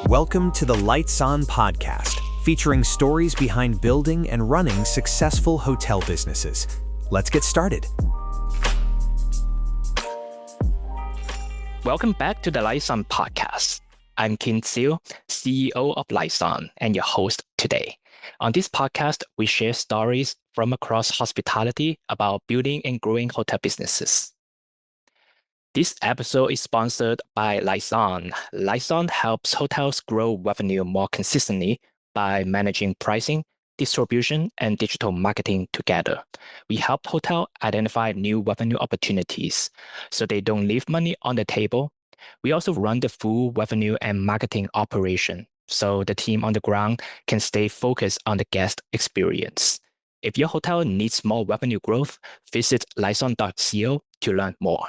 Welcome to the Lights On podcast, featuring stories behind building and running successful hotel businesses. Let's get started. Welcome back to the Lights On podcast. I'm Kin Seo, CEO of Lights On, and your host today. On this podcast, we share stories from across hospitality about building and growing hotel businesses. This episode is sponsored by Lights On. Lights On helps hotels grow revenue more consistently by managing pricing, distribution, and digital marketing together. We help hotels identify new revenue opportunities so they don't leave money on the table. We also run the full revenue and marketing operation so the team on the ground can stay focused on the guest experience. If your hotel needs more revenue growth, visit lightson.co to learn more.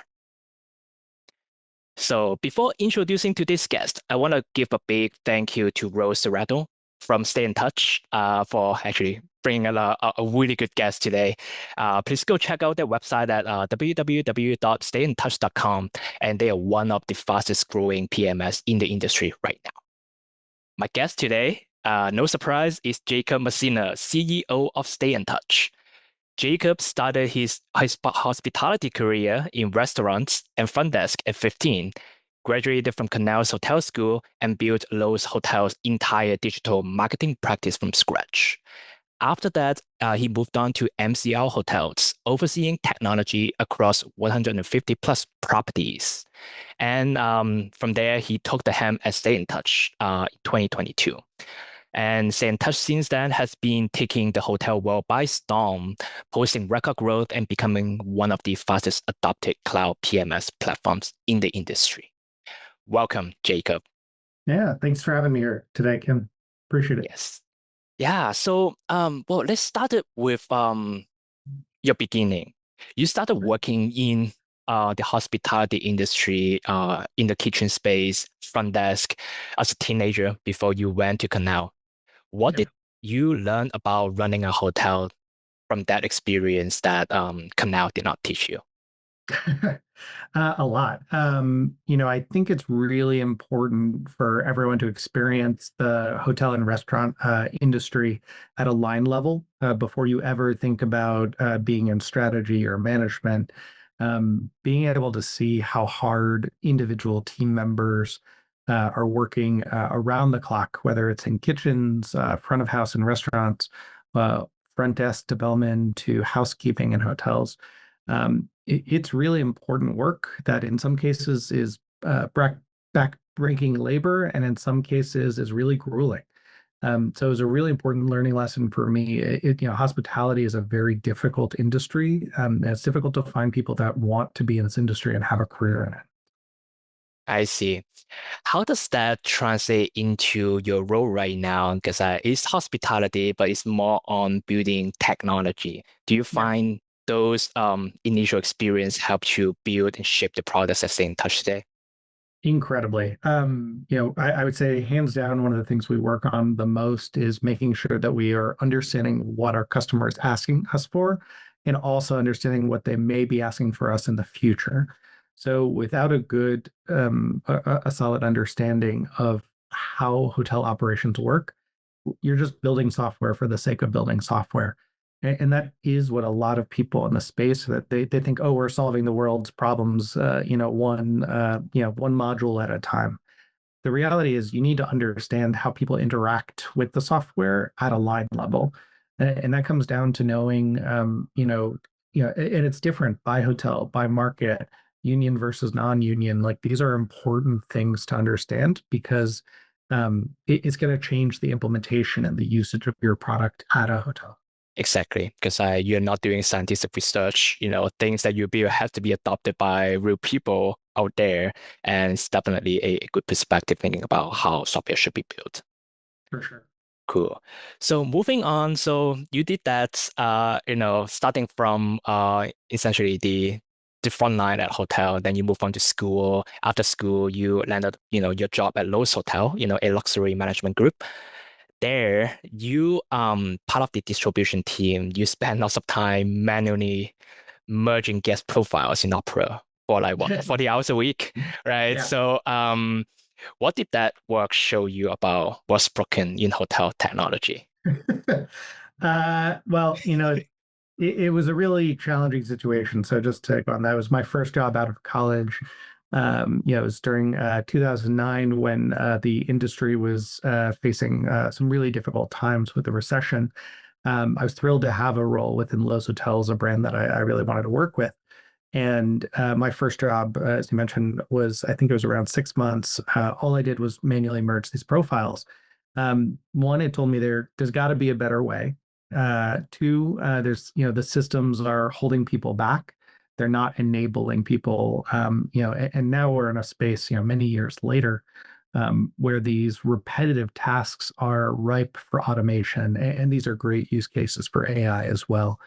So before introducing today's guest, I want to give a big thank you to Rose from Stayntouch for actually bringing a really good guest today. Please go check out their website at www.stayntouch.com, and they are one of the fastest growing PMS in the industry right now. My guest today, no surprise, is Jacob Messina, CEO of Stayntouch. Jacob started his hospitality career in restaurants and front desk at 15, graduated from Canals Hotel School, and built Loews Hotels' entire digital marketing practice from scratch. After that, he moved on to MCR Hotels, overseeing technology across 150 plus properties. And from there, he took the helm at Stayntouch in 2022. And Stayntouch since then has been taking the hotel world by storm, posting record growth and becoming one of the fastest adopted cloud PMS platforms in the industry. Welcome, Jacob. Yeah, thanks for having me here today, Kim. Appreciate it. Yes. Yeah, so let's start it with your beginning. You started working in the hospitality industry, in the kitchen space, front desk, as a teenager before you went to Canal. What did you learn about running a hotel from that experience that Canal did not teach you? A lot. I think it's really important for everyone to experience the hotel and restaurant industry at a line level before you ever think about being in strategy or management. Being able to see how hard individual team members are working around the clock, whether it's in kitchens, front of house in restaurants, front desk to bellman to housekeeping in hotels. It's really important work that in some cases is back-breaking labor, and in some cases is really grueling. So it was a really important learning lesson for me. Hospitality is a very difficult industry. It's difficult to find people that want to be in this industry and have a career in it. I see. How does that translate into your role right now? Because it's hospitality, but it's more on building technology. Do you find those initial experience helped you build and shape the products at Stayntouch today? Incredibly. I would say hands down, one of the things we work on the most is making sure that we are understanding what our customer is asking us for, and also understanding what they may be asking for us in the future. So without a good, a solid understanding of how hotel operations work, you're just building software for the sake of building software. And that is what a lot of people in the space that they think, oh, we're solving the world's problems, one module at a time. The reality is you need to understand how people interact with the software at a line level. And that comes down to knowing, and it's different by hotel, by market, union versus non-union. Like these are important things to understand because it's going to change the implementation and the usage of your product at a hotel. Exactly, because you're not doing scientific research, things that you build have to be adopted by real people out there. And it's definitely a good perspective thinking about how software should be built. For sure. Cool. So moving on, so you did that, starting from essentially the frontline at hotel, then you move on to school. After school, you landed, your job at Loews Hotel, a luxury management group. There, you part of the distribution team, you spend lots of time manually merging guest profiles in Opera for like 40 hours a week, right? Yeah. So What did that work show you about what's broken in hotel technology? Well, it was a really challenging situation. So just to go on, that was my first job out of college. It was during 2009 when the industry was facing some really difficult times with the recession. I was thrilled to have a role within Loews Hotels, a brand that I really wanted to work with. And my first job, as you mentioned, was I think it was around 6 months. All I did was manually merge these profiles. One, it told me there's got to be a better way. Two, there's the systems are holding people back. They're not enabling people. And now we're in a space, many years later, where these repetitive tasks are ripe for automation, and these are great use cases for AI as well.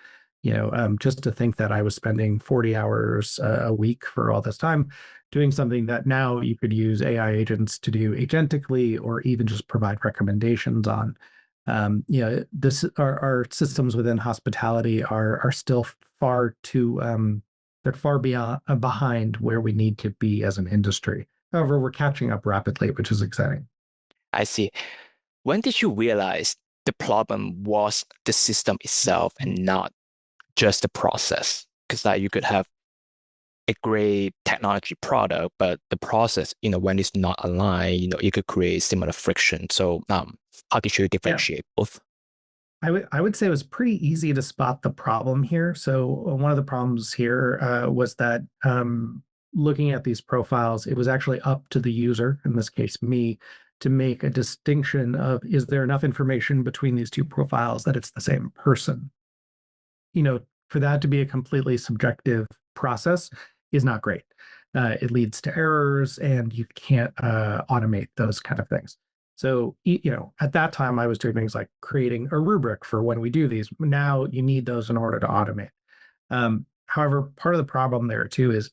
Just to think that I was spending 40 hours a week for all this time doing something that now you could use AI agents to do agentically or even just provide recommendations on. This our systems within hospitality are still far too they're far beyond behind where we need to be as an industry. However, we're catching up rapidly, which is exciting. I see. When did you realize the problem was the system itself and not just the process? Because you could have a great technology product, but the process, when it's not aligned, it could create similar friction. So, how did you Yeah. differentiate both? I would say it was pretty easy to spot the problem here. So one of the problems here was that looking at these profiles, it was actually up to the user, in this case me, to make a distinction of is there enough information between these two profiles that it's the same person. For that to be a completely subjective process is not great. It leads to errors, and you can't automate those kind of things. So, at that time, I was doing things like creating a rubric for when we do these. Now you need those in order to automate. However, part of the problem there too is,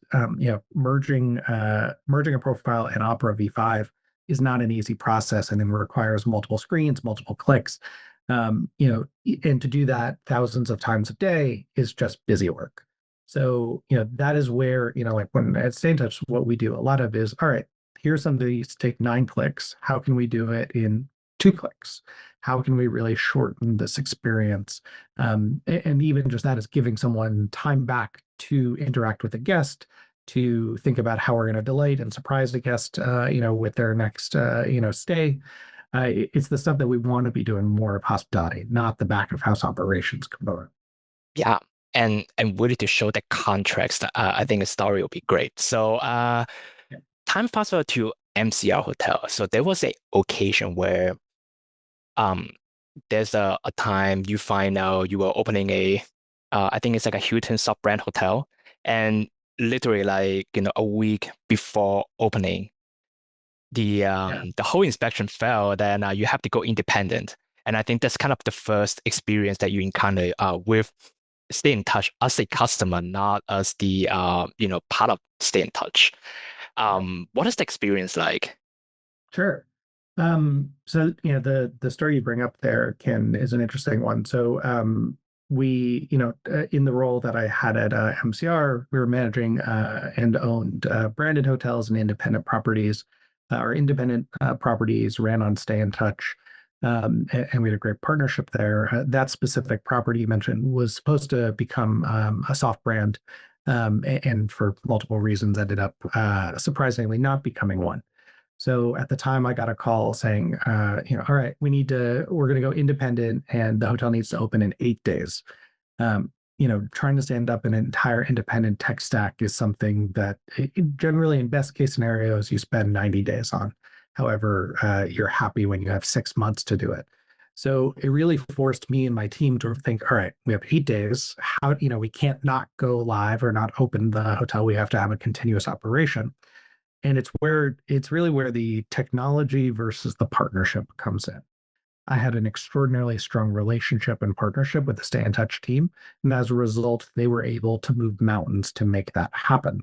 merging a profile in Opera V5 is not an easy process, and it requires multiple screens, multiple clicks. And to do that thousands of times a day is just busy work. So, that is where, like when at Stayntouch, what we do a lot of is, all right, here's something that used to take 9 clicks. How can we do it in 2 clicks? How can we really shorten this experience? And even just that is giving someone time back to interact with a guest, to think about how we're going to delight and surprise the guest, with their next, stay. It's the stuff that we want to be doing more of hospitality, not the back of house operations component. Yeah, and really to show the context, I think a story will be great. So, Yeah. time fast forward to MCR Hotel. So there was a occasion where um there's a time you find out you are opening I think it's like a Hilton sub-brand hotel, and literally like a week before opening, Yeah. the whole inspection failed, then you have to go independent. And I think that's kind of the first experience that you encounter with Stay in Touch as a customer, not as the part of Stay in Touch. What is the experience like? Sure. So the story you bring up there, Ken, is an interesting one. So we, in the role that I had at MCR, we were managing and owned branded hotels and independent properties. Our independent properties ran on Stay in Touch, and we had a great partnership there. That specific property you mentioned was supposed to become a soft brand, and for multiple reasons ended up surprisingly not becoming one. So at the time, I got a call saying, all right, we're going to go independent, and the hotel needs to open in 8 days. Trying to stand up an entire independent tech stack is something that generally, in best case scenarios, you spend 90 days on. However, you're happy when you have 6 months to do it. So it really forced me and my team to think, all right, we have 8 days. We can't not go live or not open the hotel. We have to have a continuous operation. And it's really where the technology versus the partnership comes in. I had an extraordinarily strong relationship and partnership with the Stay in Touch team. And as a result, they were able to move mountains to make that happen.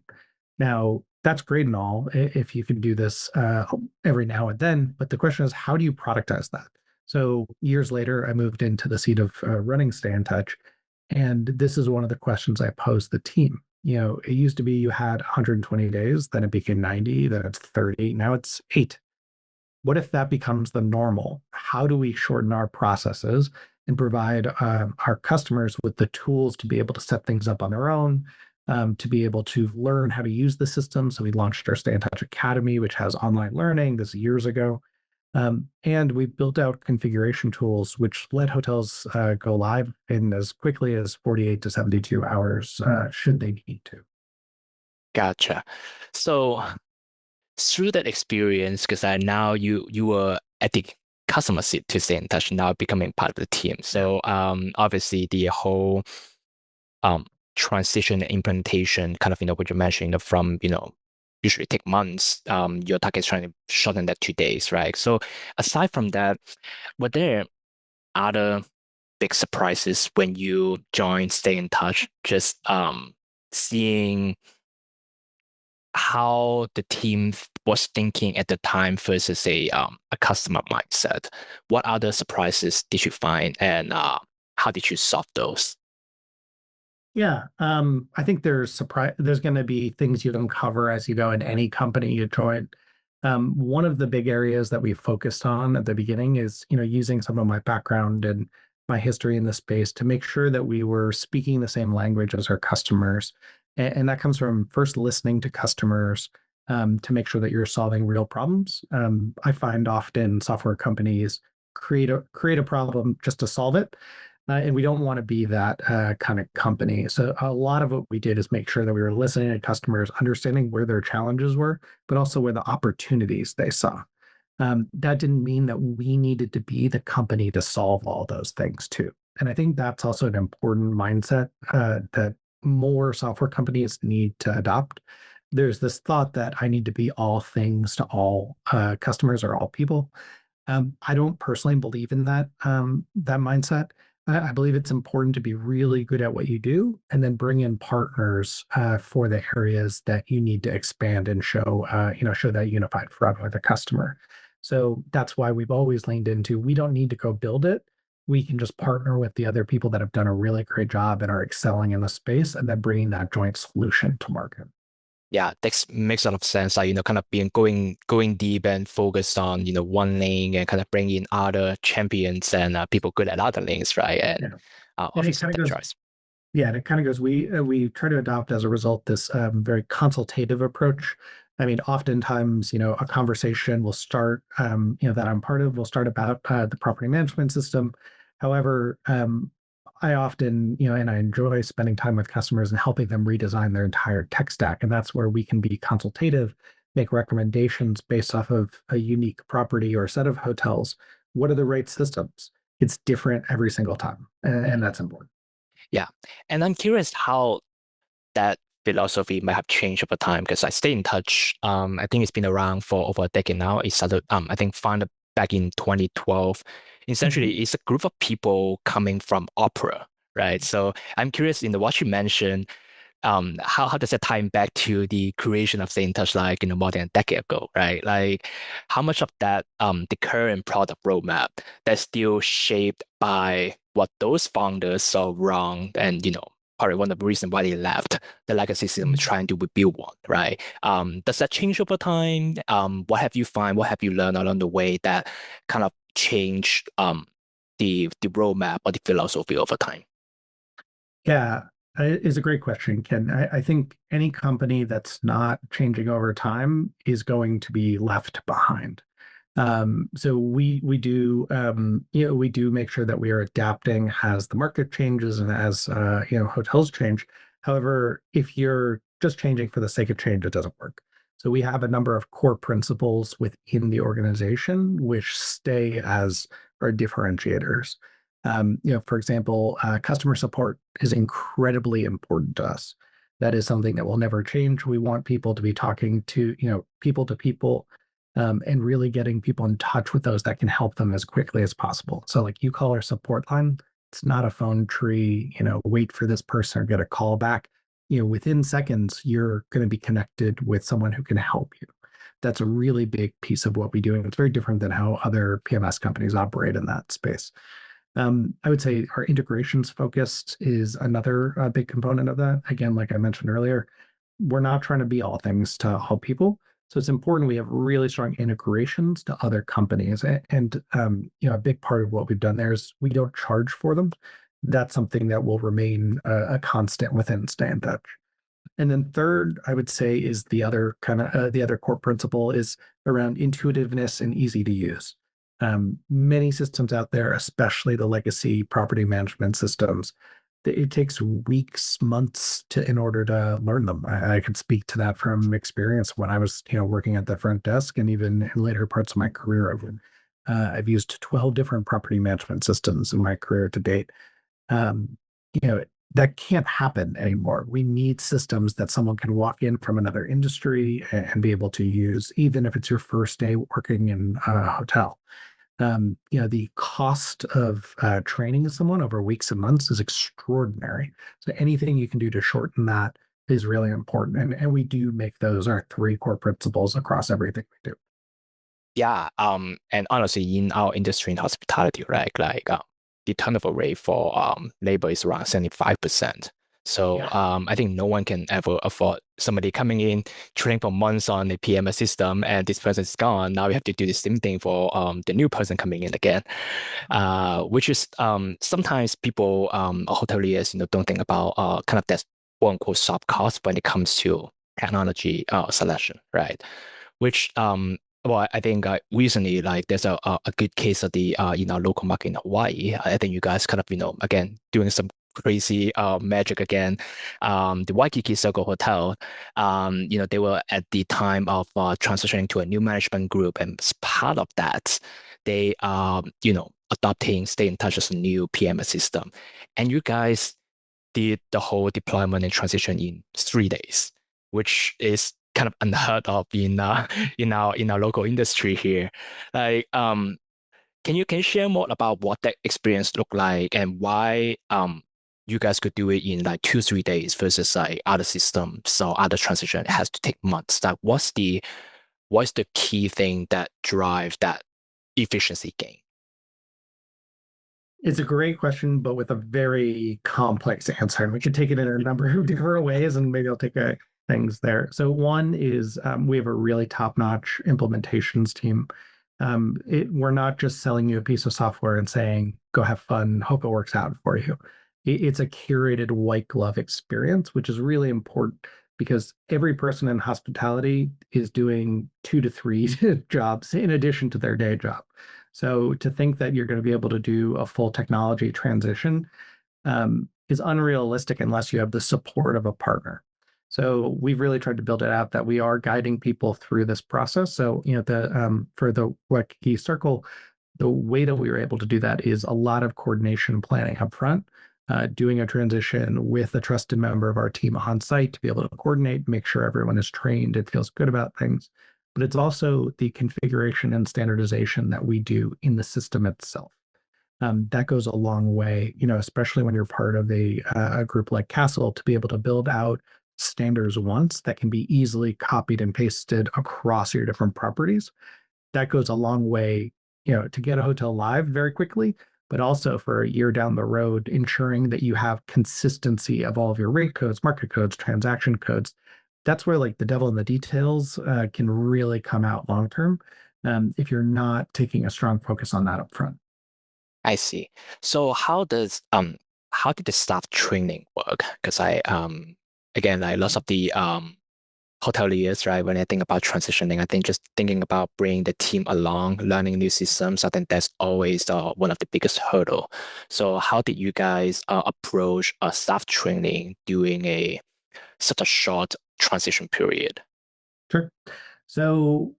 Now, that's great and all if you can do this every now and then. But the question is, how do you productize that? So years later, I moved into the seat of running Stay in Touch. And this is one of the questions I posed the team. It used to be you had 120 days, then it became 90, then it's 30, now it's 8. What if that becomes the normal? How do we shorten our processes and provide our customers with the tools to be able to set things up on their own, to be able to learn how to use the system? So we launched our Stayntouch Academy, which has online learning. This years ago. And we built out configuration tools which let hotels go live in as quickly as 48 to 72 hours, should they need to. Gotcha. So through that experience, because I now you were at the customer seat to stay in touch, now becoming part of the team. So obviously the whole transition and implementation, kind of what you mentioned, from usually take months. Your target is trying to shorten that 2 days, right? So aside from that, were there other big surprises when you joined Stay in Touch? Just seeing how the team was thinking at the time versus a customer mindset. What other surprises did you find, and how did you solve those? Yeah, I think there's going to be things you uncover as you go in any company you join. One of the big areas that we focused on at the beginning is, using some of my background and my history in the space to make sure that we were speaking the same language as our customers. And that comes from first listening to customers, to make sure that you're solving real problems. I find often software companies create a problem just to solve it. And we don't want to be that kind of company. So a lot of what we did is make sure that we were listening to customers, understanding where their challenges were, but also where the opportunities they saw. That didn't mean that we needed to be the company to solve all those things too. And I think that's also an important mindset that more software companies need to adopt. There's this thought that I need to be all things to all customers or all people. I don't personally believe in that mindset. I believe it's important to be really good at what you do, and then bring in partners for the areas that you need to expand and show that unified front with the customer. So that's why we've always leaned into, we don't need to go build it. We can just partner with the other people that have done a really great job and are excelling in the space, and then bringing that joint solution to market. Yeah, that makes a lot of sense. Like, kind of being going deep and focused on, one lane, and kind of bringing in other champions and people good at other lanes, right? And Yeah. And it obviously kind of that goes drives. Yeah, and it kind of goes. We try to adopt as a result this very consultative approach. I mean, oftentimes, a conversation will start, that I'm part of, will start about the property management system. However, I often, and I enjoy spending time with customers and helping them redesign their entire tech stack, and that's where we can be consultative, make recommendations based off of a unique property or set of hotels. What are the right systems? It's different every single time, and that's important. Yeah, and I'm curious how that philosophy might have changed over time, because I stay in touch. I think it's been around for over a decade now. It started, I think, founded back in 2012. Mhm. Essentially, it's a group of people coming from opera, right? So I'm curious, in the what you mentioned, how does that tie back to the creation of Stay in Touch, like, more than a decade ago, right? Like, how much of that, the current product roadmap, that's still shaped by what those founders saw wrong, and probably one of the reasons why they left the legacy system, trying to rebuild one, right? Does that change over time? What have you find? What have you learned along the way that kind of changed the roadmap or the philosophy over time? Yeah, it's a great question, Ken. I think any company that's not changing over time is going to be left behind. So we do make sure that we are adapting as the market changes and as hotels change. However, if you're just changing for the sake of change, it doesn't work. So we have a number of core principles within the organization which stay as our differentiators. For example, customer support is incredibly important to us. That is something that will never change. We want people to be talking people to people, and really getting people in touch with those that can help them as quickly as possible. So, like, you call our support line, it's not a phone tree, wait for this person or get a call back. Within seconds, you're going to be connected with someone who can help you. That's a really big piece of what we do. And it's very different than how other PMS companies operate in that space. I would say our integrations focused is another big component of that. Again, like I mentioned earlier, we're not trying to be all things to all people. So it's important we have really strong integrations to other companies. And a big part of what we've done there is we don't charge for them. That's something that will remain a constant within Stayntouch. And then third, I would say is the other core principle is around intuitiveness and easy to use. Many systems out there, especially the legacy property management systems, it takes weeks, months in order to learn them. I could speak to that from experience when I was, working at the front desk, and even in later parts of my career. I've used 12 different property management systems in my career to date. Um, you know, that can't happen anymore. We need systems that someone can walk in from another industry and be able to use, even if it's your first day working in a hotel. The cost of training someone over weeks and months is extraordinary. So anything you can do to shorten that is really important. And we do make those our three core principles across everything we do. Yeah, and honestly, in our industry in hospitality, right, like the turnover rate for labor is around 75%. So Yeah. I think no one can ever afford somebody coming in, training for months on the PMS system, and this person is gone. Now we have to do the same thing for the new person coming in again, which is sometimes people, hoteliers, don't think about kind of that quote unquote soft cost when it comes to technology selection, right? Which well, I think recently, like there's a good case study in our local market in Hawaii. I think you guys kind of, again, doing some crazy magic again. The Waikiki Circle Hotel, they were at the time of transitioning to a new management group, and as part of that, they adopting Stay in Touch as a new PMS system, and you guys did the whole deployment and transition in 3 days, which is kind of unheard of in in our local industry here. Like, can you share more about what that experience looked like and why you guys could do it in like 2-3 days versus like other systems or other transition it has to take months? Like, what's the key thing that drives that efficiency gain? It's a great question, but with a very complex answer. And we could take it in a number of different ways, and maybe I'll take things there. So one is we have a really top-notch implementations team. We're not just selling you a piece of software and saying, go have fun, hope it works out for you. It's a curated white glove experience, which is really important because every person in hospitality is doing 2 to 3 jobs in addition to their day job. So to think that you're going to be able to do a full technology transition is unrealistic unless you have the support of a partner. So we've really tried to build it out that we are guiding people through this process. So the for the Waikiki Circle, the way that we were able to do that is a lot of coordination planning up front, doing a transition with a trusted member of our team on site to be able to coordinate, make sure everyone is trained and feels good about things. But it's also the configuration and standardization that we do in the system itself. That goes a long way, especially when you're part of a group like Castle, to be able to build out standards once that can be easily copied and pasted across your different properties. That goes a long way, to get a hotel live very quickly, but also for a year down the road, ensuring that you have consistency of all of your rate codes, market codes, transaction codes. That's where like the devil in the details can really come out long term if you're not taking a strong focus on that up front. I see. So how did the staff training work? Because again, like lots of the hoteliers, right? When I think about transitioning, I think just thinking about bringing the team along, learning new systems, I think that's always one of the biggest hurdle. So how did you guys approach staff training during such a short transition period? Sure. So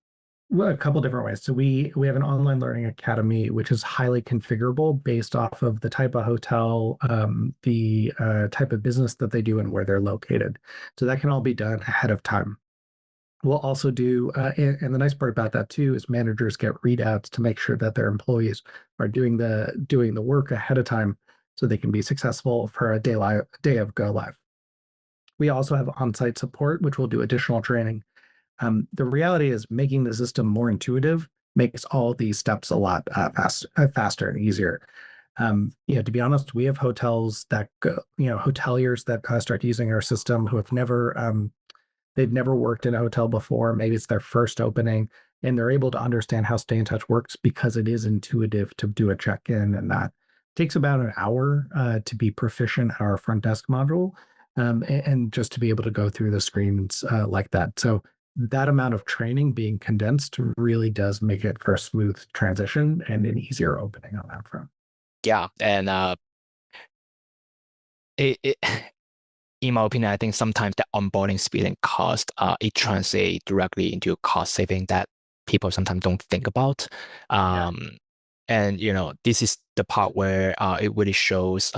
well, a couple different ways. So we have an online learning academy, which is highly configurable based off of the type of hotel, the type of business that they do, and where they're located. So that can all be done ahead of time. We'll also do, and the nice part about that too is managers get readouts to make sure that their employees are doing the work ahead of time, so they can be successful for a day of go live. We also have on-site support, which will do additional training. The reality is making the system more intuitive makes all these steps a lot faster and easier. To be honest, we have hotels that go, hoteliers that start using our system who have never they've never worked in a hotel before. Maybe it's their first opening, and they're able to understand how Stayntouch works because it is intuitive to do a check-in, and that takes about an hour to be proficient at our front desk module, and just to be able to go through the screens like that. So that amount of training being condensed really does make it for a smooth transition and an easier opening on that front. Yeah, and it in my opinion, I think sometimes the onboarding speed and cost, it translates directly into cost saving that people sometimes don't think about. Yeah. And this is the part where it really shows,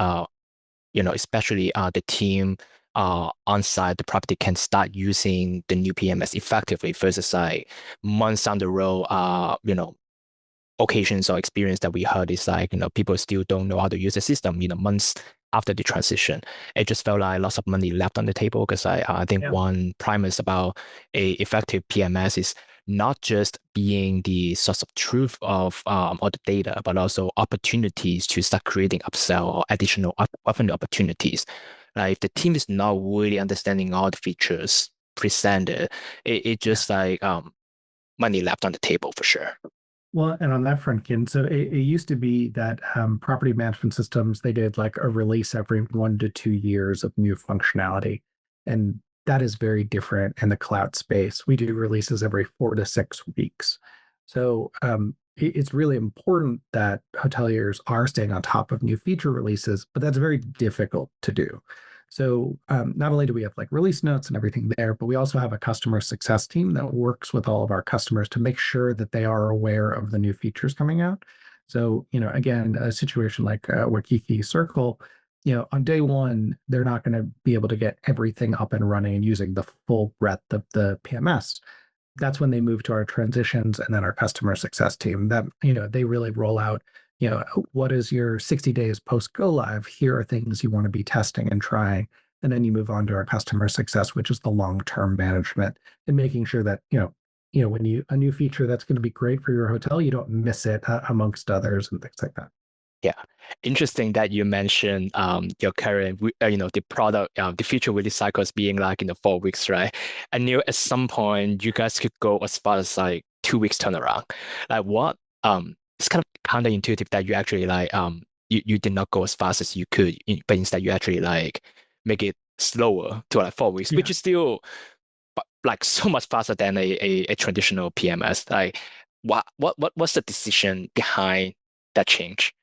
especially the team on site, the property can start using the new PMS effectively versus like months down the road, occasions or experience that we heard is like, people still don't know how to use the system, months after the transition. It just felt like lots of money left on the table because I think Yeah. one premise about a effective PMS is not just being the source of truth of all the data, but also opportunities to start creating upsell or additional revenue opportunities. Like if the team is not really understanding all the features presented, it just like money left on the table for sure. Well, and on that front, Ken, so it used to be that property management systems, they did like a release every 1 to 2 years of new functionality. And that is very different in the cloud space. We do releases every 4 to 6 weeks. So it's really important that hoteliers are staying on top of new feature releases, but that's very difficult to do. So not only do we have like release notes and everything there, but we also have a customer success team that works with all of our customers to make sure that they are aware of the new features coming out. So, again, a situation like Waikiki Circle, on day one, they're not going to be able to get everything up and running and using the full breadth of the PMS. That's when they move to our transitions and then our customer success team that, they really roll out, what is your 60 days post go live? Here are things you want to be testing and trying. And then you move on to our customer success, which is the long-term management and making sure that, when a new feature that's going to be great for your hotel, you don't miss it amongst others and things like that. Yeah, interesting that you mentioned your current, the product, the future release cycles being like in the 4 weeks, right? I knew at some point you guys could go as far as like 2 weeks turnaround. Like what? It's kind of counterintuitive that you actually like you did not go as fast as you could, but instead you actually like make it slower to like 4 weeks, which Yeah. is still like so much faster than a traditional PMS. Like what's the decision behind that change?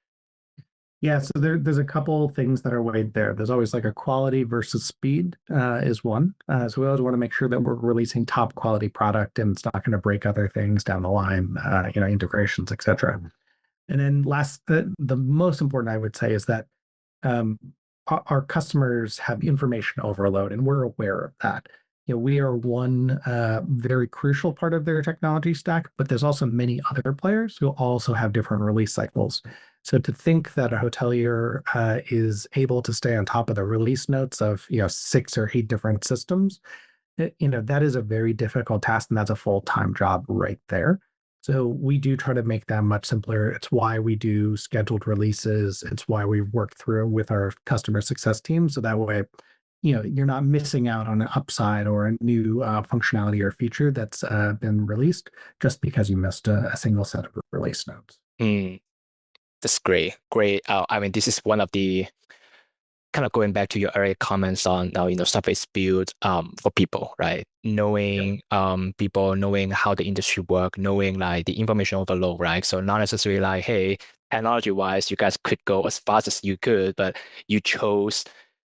Yeah, so there's a couple things that are weighed there. There's always like a quality versus speed is one. So we always want to make sure that we're releasing top quality product and it's not going to break other things down the line, integrations, et cetera. And then last, the most important I would say is that um, our customers have information overload, and we're aware of that. We are one very crucial part of their technology stack, but there's also many other players who also have different release cycles. So to think that a hotelier is able to stay on top of the release notes of 6 or 8 different systems, that is a very difficult task, and that's a full-time job right there. So we do try to make that much simpler. It's why we do scheduled releases. It's why we work through with our customer success team. So that way, you're not missing out on an upside or a new functionality or feature that's been released just because you missed a single set of release notes. That's great. Great. I mean, this is one of the kind of going back to your earlier comments on stuff is built for people, right? Knowing people, knowing how the industry work, knowing like the information overload, right? So not necessarily like, hey, technology wise, you guys could go as fast as you could, but you chose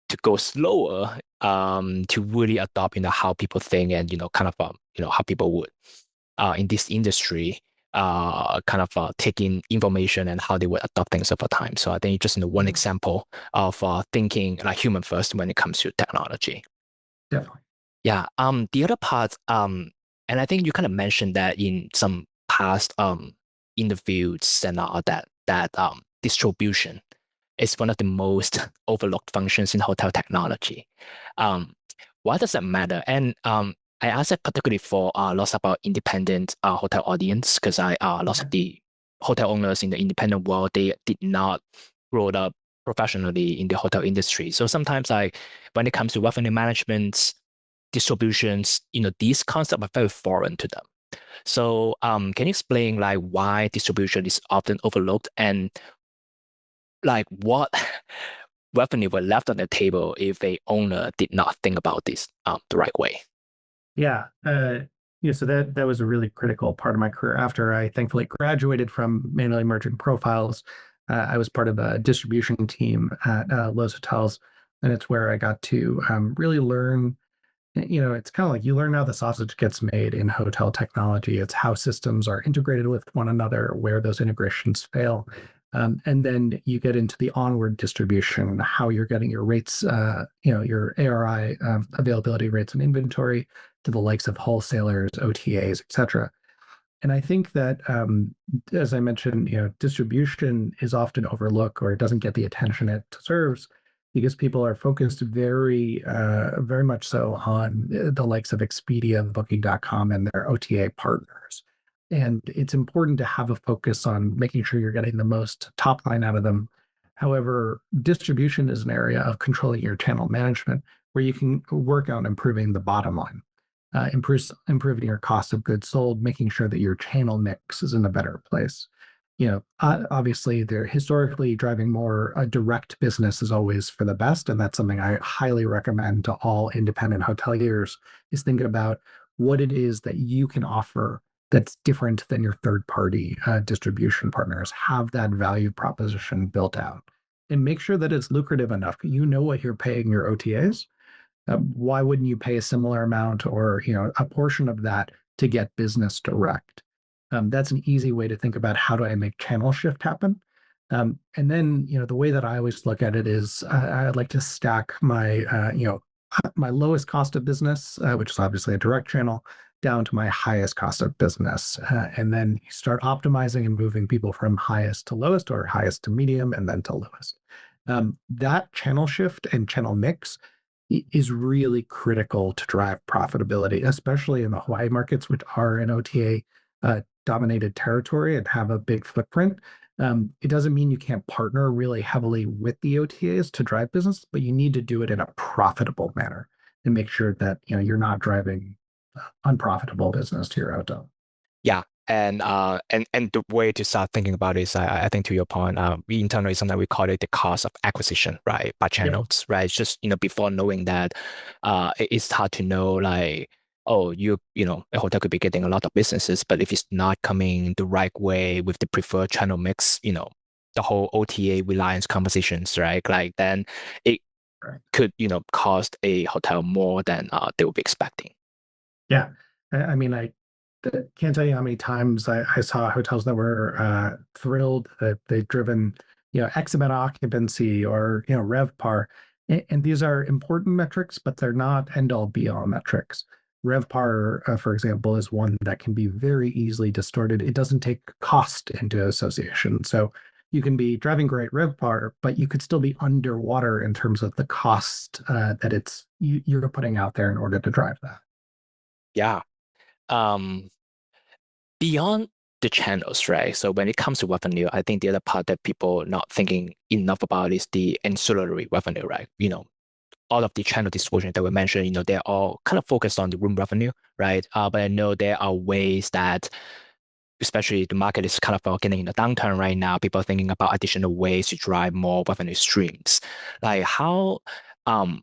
to go slower to really adopt how people think and kind of how people would in this industry kind of taking information and how they would adopt things over time. So I think just one example of thinking like human first when it comes to technology. Definitely. Yeah. The other part, and I think you kind of mentioned that in some past interviews and all that distribution is one of the most overlooked functions in hotel technology. Why does that matter? And I asked that particularly for lots of our independent hotel audience because lots of the hotel owners in the independent world, they did not grow up professionally in the hotel industry. So sometimes like when it comes to revenue management, distributions, these concepts are very foreign to them. So can you explain like why distribution is often overlooked and like what revenue were left on the table if a owner did not think about this the right way? Yeah. So that was a really critical part of my career. After I thankfully graduated from manually merging profiles, I was part of a distribution team at Loews Hotels, and it's where I got to really learn. It's kind of like you learn how the sausage gets made in hotel technology. It's how systems are integrated with one another, where those integrations fail. And then you get into the onward distribution, how you're getting your rates, your ARI availability rates and inventory to the likes of wholesalers, OTAs, et cetera. And I think that, as I mentioned, distribution is often overlooked or it doesn't get the attention it deserves because people are focused very much so on the likes of Expedia, Booking.com, and their OTA partners. And it's important to have a focus on making sure you're getting the most top line out of them. However, distribution is an area of controlling your channel management where you can work on improving the bottom line, improving your cost of goods sold, making sure that your channel mix is in a better place. Obviously, they're historically driving more direct business is always for the best, and that's something I highly recommend to all independent hoteliers is thinking about what it is that you can offer that's different than your third-party distribution partners. Have that value proposition built out, and make sure that it's lucrative enough. You know what you're paying your OTAs. Why wouldn't you pay a similar amount or a portion of that to get business direct? That's an easy way to think about how do I make channel shift happen. And then the way that I always look at it is I like to stack my my lowest cost of business, which is obviously a direct channel, down to my highest cost of business, and then you start optimizing and moving people from highest to lowest or highest to medium and then to lowest. That channel shift and channel mix is really critical to drive profitability, especially in the Hawaii markets, which are an OTA dominated territory and have a big footprint. It doesn't mean you can't partner really heavily with the OTAs to drive business, but you need to do it in a profitable manner and make sure that you're not driving unprofitable business to your hotel. Yeah. And the way to start thinking about it is, I think to your point, we internally sometimes we call it the cost of acquisition, right, by Yep. channels, right? It's just before knowing that, it's hard to know like, oh, a hotel could be getting a lot of businesses, but if it's not coming the right way with the preferred channel mix, the whole OTA reliance conversations, right? Like then it Right. could cost a hotel more than they would be expecting. Yeah. I mean, I can't tell you how many times I saw hotels that were thrilled that they've driven, X amount of occupancy or, RevPAR. And these are important metrics, but they're not end all be all metrics. RevPAR, for example, is one that can be very easily distorted. It doesn't take cost into association. So you can be driving great RevPAR, but you could still be underwater in terms of the cost that you're putting out there in order to drive that. Yeah. Um, Beyond the channels, right? So when it comes to revenue, I think the other part that people not thinking enough about is the ancillary revenue, right? All of the channel distribution that we mentioned, they're all kind of focused on the room revenue, right? But I know there are ways that, especially the market is kind of getting in a downturn right now, people are thinking about additional ways to drive more revenue streams. Like um,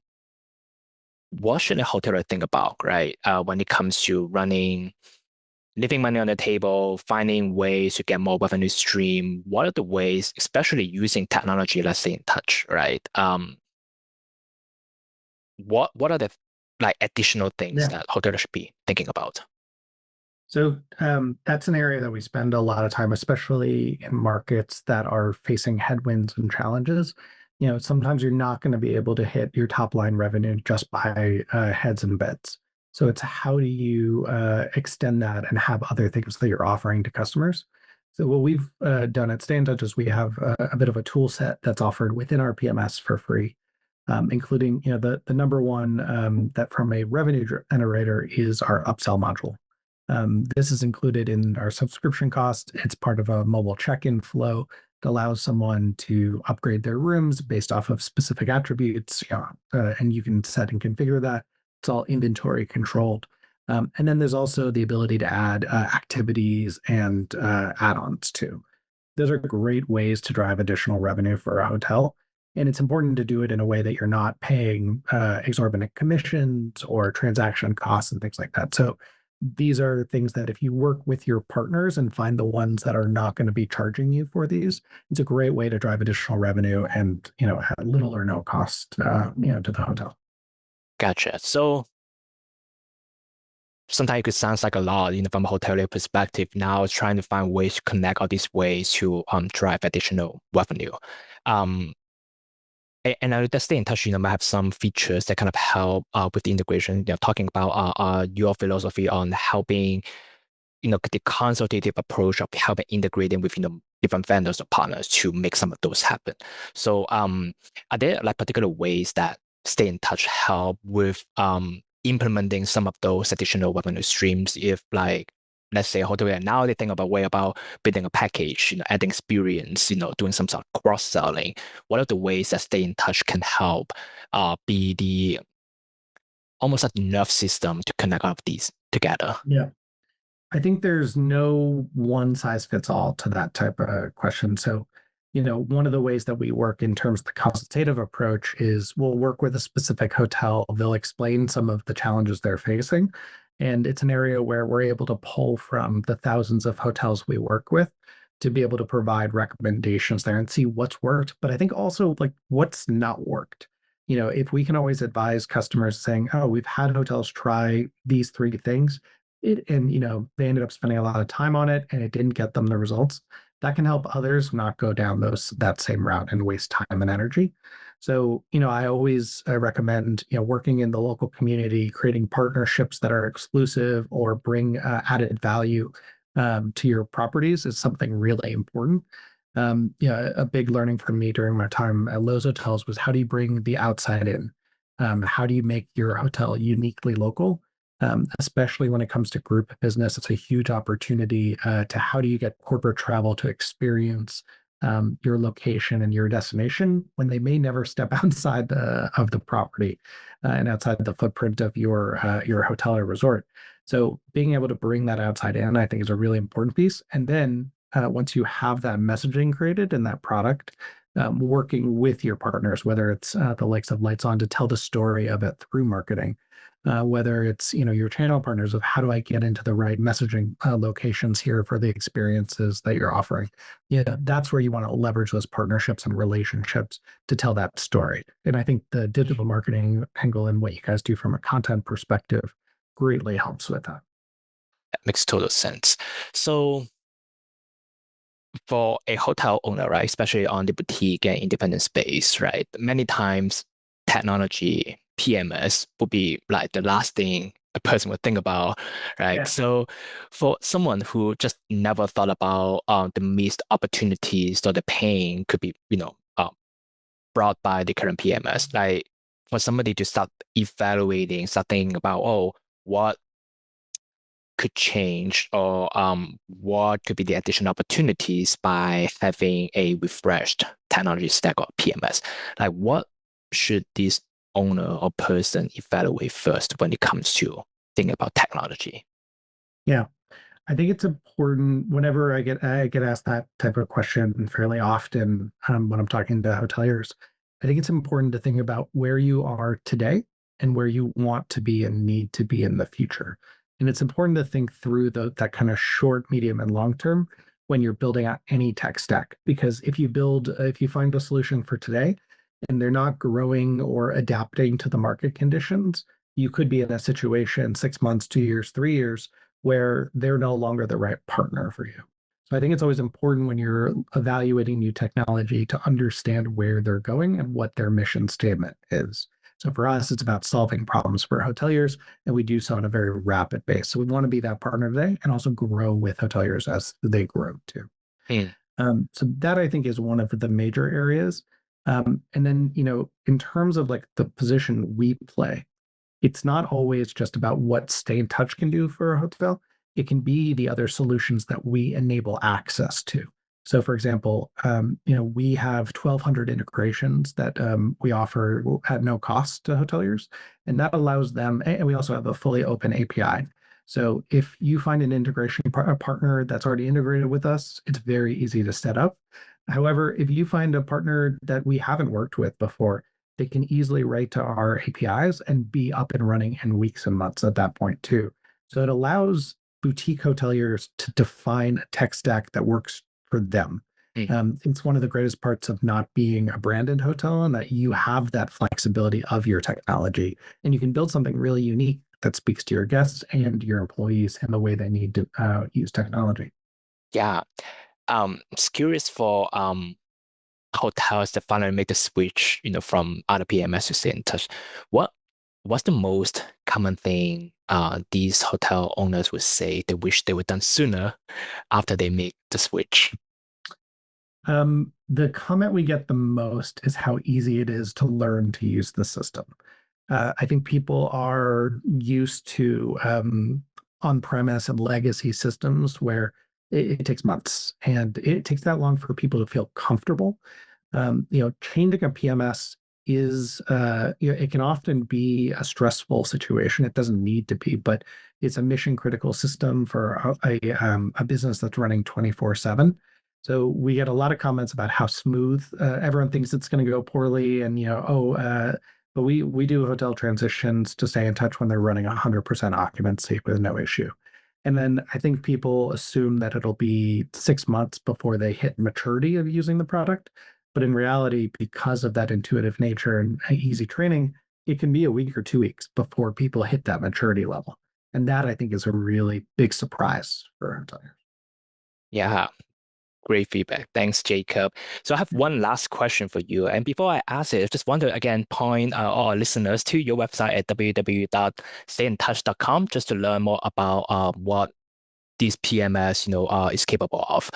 what should a hoteler think about, right? When it comes to leaving money on the table, finding ways to get more revenue stream. What are the ways, especially using technology, let's say in touch, right? What are the like additional things Yeah. that hotels should be thinking about? So that's an area that we spend a lot of time, especially in markets that are facing headwinds and challenges. Sometimes you're not going to be able to hit your top line revenue just by heads and beds. So it's how do you extend that and have other things that you're offering to customers. So what we've done at Stayntouch is we have a bit of a tool set that's offered within our PMS for free, including the number one that from a revenue generator is our upsell module. This is included in our subscription cost. It's part of a mobile check-in flow that allows someone to upgrade their rooms based off of specific attributes, and you can set and configure that. It's all inventory controlled. And then there's also the ability to add activities and add-ons too. Those are great ways to drive additional revenue for a hotel. And it's important to do it in a way that you're not paying exorbitant commissions or transaction costs and things like that. So these are things that if you work with your partners and find the ones that are not going to be charging you for these, it's a great way to drive additional revenue and have little or no cost to the hotel. Gotcha. So sometimes it could sound like a lot, from a hotelier perspective. Now it's trying to find ways to connect all these ways to drive additional revenue. Um, and I know that Stayntouch, might have some features that kind of help with the integration. Talking about your philosophy on helping, the consultative approach of helping integrating with different vendors or partners to make some of those happen. So, are there like particular ways that Stayntouch help with implementing some of those additional revenue streams? If like, let's say a hotelier now they think about way about building a package, adding experience, doing some sort of cross selling. What are the ways that Stayntouch can help be the almost like nerve system to connect all of these together? Yeah. I think there's no one size fits all to that type of question. So, one of the ways that we work in terms of the consultative approach is we'll work with a specific hotel. They'll explain some of the challenges they're facing. And it's an area where we're able to pull from the thousands of hotels we work with to be able to provide recommendations there and see what's worked. But I think also like what's not worked. If we can always advise customers saying, oh, we've had hotels try these three things and they ended up spending a lot of time on it and it didn't get them the results, that can help others not go down that same route and waste time and energy. So I always recommend working in the local community, creating partnerships that are exclusive or bring added value to your properties is something really important. A big learning for me during my time at Loews Hotels was how do you bring the outside in. How do you make your hotel uniquely local, especially when it comes to group business? It's a huge opportunity to how do you get corporate travel to experience your location and your destination when they may never step outside of the property and outside the footprint of your hotel or resort. So being able to bring that outside in, I think, is a really important piece. And then once you have that messaging created and that product, working with your partners, whether it's the likes of Lights On to tell the story of it through marketing, whether it's your channel partners of how do I get into the right messaging locations here for the experiences that you're offering. Yeah, that's where you want to leverage those partnerships and relationships to tell that story. And I think the digital marketing angle and what you guys do from a content perspective greatly helps with that. That makes total sense. So for a hotel owner, right, especially on the boutique and independent space, right, many times technology, PMS would be like the last thing a person would think about, right? Yeah. So for someone who just never thought about the missed opportunities or the pain could be, brought by the current PMS, like for somebody to start evaluating, start thinking about, oh, what could change or what could be the additional opportunities by having a refreshed technology stack or PMS? Like what should this owner or person evaluate first when it comes to thinking about technology? Yeah. I think it's important whenever I get asked that type of question fairly often when I'm talking to hoteliers. I think it's important to think about where you are today and where you want to be and need to be in the future. And it's important to think through that kind of short, medium, and long term when you're building out any tech stack. Because if you find a solution for today and they're not growing or adapting to the market conditions, you could be in a situation 6 months, 2 years, 3 years where they're no longer the right partner for you. So I think it's always important when you're evaluating new technology to understand where they're going and what their mission statement is. So for us, it's about solving problems for hoteliers, and we do so on a very rapid pace. So we want to be that partner today and also grow with hoteliers as they grow too. Hmm. So that I think is one of the major areas. And then, in terms of like the position we play, it's not always just about what Stayntouch can do for a hotel. It can be the other solutions that we enable access to. So, for example, we have 1,200 integrations that we offer at no cost to hoteliers, and that allows them. And we also have a fully open API. So, if you find an a partner that's already integrated with us, it's very easy to set up. However, if you find a partner that we haven't worked with before, they can easily write to our APIs and be up and running in weeks and months at that point too. So it allows boutique hoteliers to define a tech stack that works for them. Mm. It's one of the greatest parts of not being a branded hotel, and that you have that flexibility of your technology, and you can build something really unique that speaks to your guests and your employees and the way they need to use technology. Yeah. Just curious for hotels that finally make the switch, from other PMS to Stayntouch. What what's the most common thing these hotel owners would say they wish they were done sooner after they make the switch? The comment we get the most is how easy it is to learn to use the system. I think people are used to on-premise and legacy systems where it takes months, and it takes that long for people to feel comfortable. Changing a PMS it can often be a stressful situation. It doesn't need to be, but it's a mission critical system for a business that's running 24/7. So we get a lot of comments about how smooth. Everyone thinks it's going to go poorly, and but we do hotel transitions to stay in touch when they're running 100% occupancy with no issue. And then I think people assume that it'll be 6 months before they hit maturity of using the product. But in reality, because of that intuitive nature and easy training, it can be a week or 2 weeks before people hit that maturity level. And that I think is a really big surprise for hoteliers. Yeah, great feedback. Thanks, Jacob. So I have one last question for you. And before I ask it, I just want to again point our listeners to your website at www.stayintouch.com just to learn more about what this PMS, is capable of.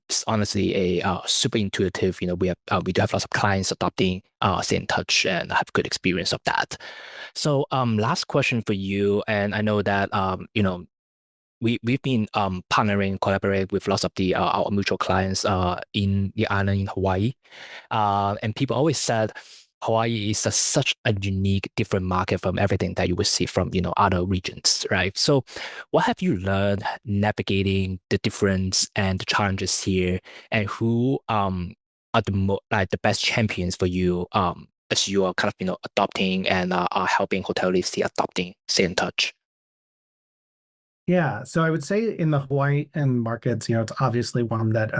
It's honestly a super intuitive. We do have lots of clients adopting Stay in Touch and have good experience of that. So, last question for you, and I know that we've been partnering, collaborating with lots of the our mutual clients in the island in Hawaii, and people always said Hawaii is such a unique, different market from everything that you would see from other regions, right? So, what have you learned navigating the difference and the challenges here, and who are the best champions for you as you are kind of adopting and are helping hoteliers see adopting Stay in Touch? Yeah, so I would say in the Hawaii and markets, it's obviously one that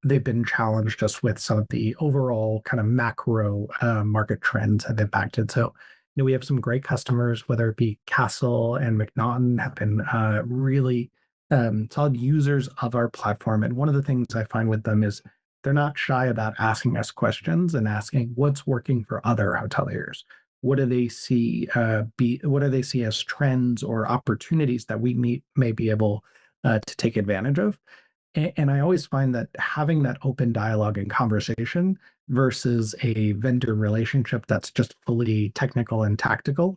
they've been challenged just with some of the overall kind of macro market trends have impacted. So, we have some great customers, whether it be Castle and McNaughton, have been really solid users of our platform. And one of the things I find with them is they're not shy about asking us questions and asking what's working for other hoteliers. What do they see as trends or opportunities that may be able to take advantage of? And I always find that having that open dialogue and conversation versus a vendor relationship that's just fully technical and tactical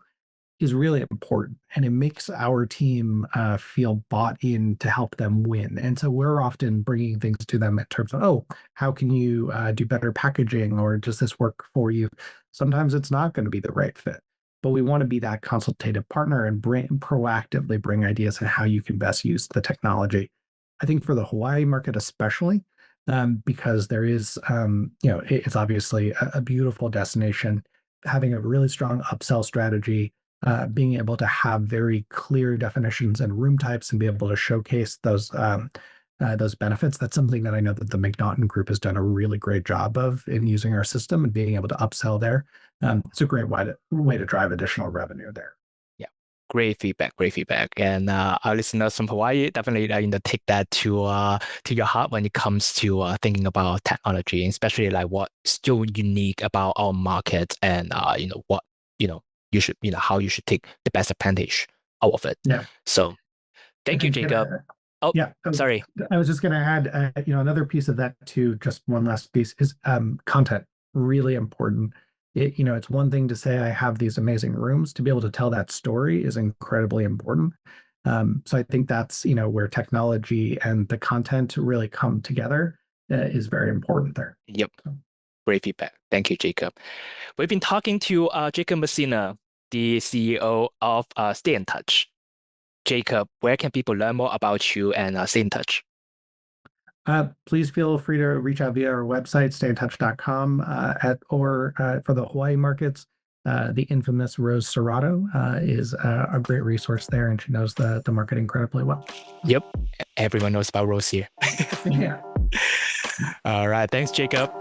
is really important, and it makes our team feel bought in to help them win. And so we're often bringing things to them in terms of, oh, how can you do better packaging, or does this work for you? Sometimes it's not going to be the right fit, but we want to be that consultative partner and proactively bring ideas on how you can best use the technology. I think for the Hawaii market especially, because there is, it's obviously a beautiful destination, having a really strong upsell strategy, being able to have very clear definitions and room types and be able to showcase those benefits. That's something that I know that the McNaughton Group has done a really great job of in using our system and being able to upsell there. It's a great way to drive additional revenue there. Yeah, great feedback, great feedback. And our listeners from Hawaii definitely take that to your heart when it comes to thinking about technology, and especially like what's still unique about our market, and what you should how you should take the best advantage out of it. Yeah, So I thank you, think Jacob. Oh, yeah, sorry. I was just going to add, another piece of that too. Just one last piece is content. Really important. It's one thing to say I have these amazing rooms. To be able to tell that story is incredibly important. So I think that's where technology and the content really come together. is very important there. Yep. So. Great feedback. Thank you, Jacob. We've been talking to Jacob Messina, the CEO of Stayntouch. Jacob, where can people learn more about you and Stayntouch? Please feel free to reach out via our website, stayntouch.com, or for the Hawaii markets, the infamous Rose Serrato is a great resource there, and she knows the market incredibly well. Yep. Everyone knows about Rose here. Yeah. All right. Thanks, Jacob.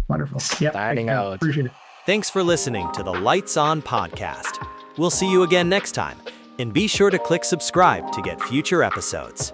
Wonderful. Yep. Signing out. Appreciate it. Thanks for listening to the Lights On podcast. We'll see you again next time, and be sure to click subscribe to get future episodes.